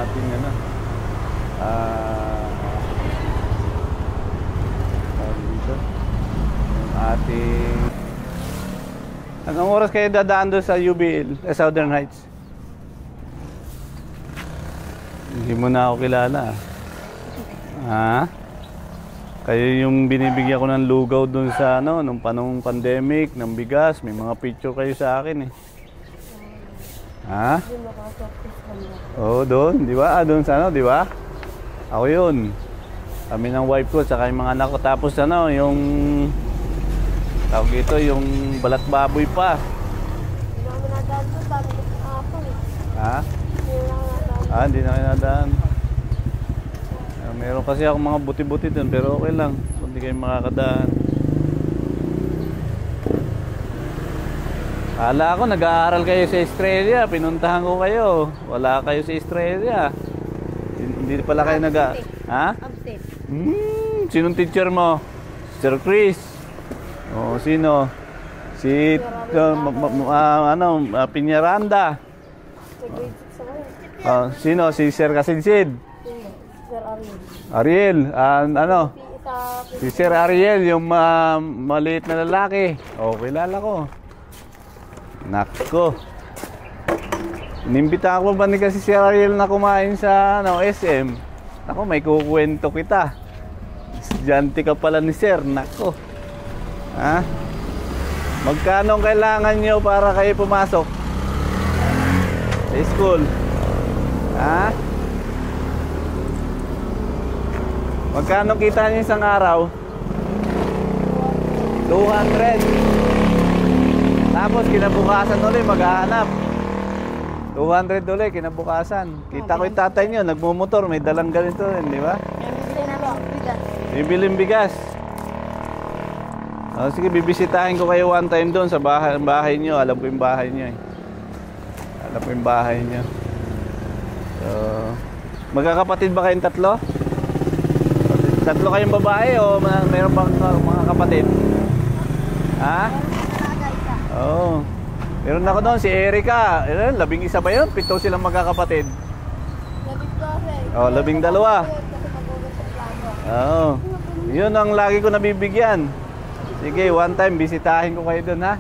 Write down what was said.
ating ano, dito, yung ating... Anong oras kayo dadaan doon sa UBL, Southern Heights? Hindi mo na ako kilala. Ha? Kayo yung binibigyan ko ng lugaw doon sa ano, nung panong pandemic, ng bigas. May mga picture kayo sa akin eh. Ha? Oo, doon, di ba? Doon sa ano, di ba? Ako yun. Kami ng wife ko, saka yung mga anak ko. Tapos ano, yung... Tawag dito, yung balat baboy pa. Hindi namin nadaan doon, dami ko ako eh. Ha? Hindi na kayo nadaan. Meron kasi ako mga buti-buti doon, pero okay lang. Hindi kayo makakadaan. Kala ko nag-aaral kayo sa Australia, pinuntahan ko kayo. Wala kayo sa Australia. Hindi pala kayo Ha? Absent. Sinong teacher mo? Sir Chris? O sino? Si Piñaranda. Sino? Si Sir Kasinsid? Sir Ariel, Ariel. ano? Si Sir Ariel, yung maliit na lalaki. O, kilala ko. Nako. Inimbita ko ba ni kasi Sir Ariel na kumain sa SM? Nako, may kukwento kita. Estudyante ka pala ni Sir. Nako. Ha? Magkano kailangan nyo para kayo pumasok sa school? Ha? Magkano kita niyo isang araw? 200. Tapos kinabukasan ulit maghahanap. 200 ulit kinabukasan. Kita ko yung tatay niyo nagmumotor, may dalang ganito rin, di ba? Bibiling bigas. Sige, bibisitahin ko kayo one time doon sa bahay niyo. Alam ko yung bahay niyo eh. Alam ko yung bahay niyo. So, magkakapatid ba kayong tatlo? Tatlo kayong babae o mayroon bang mga kapatid? Ha? Oo. Meron ako doon si Erica. 11 ba yun? 7 silang magkakapatid. 12. Oh, 12. Oo. Yun ang lagi ko nabibigyan. Sige, one time bisitahin ko kayo doon ha.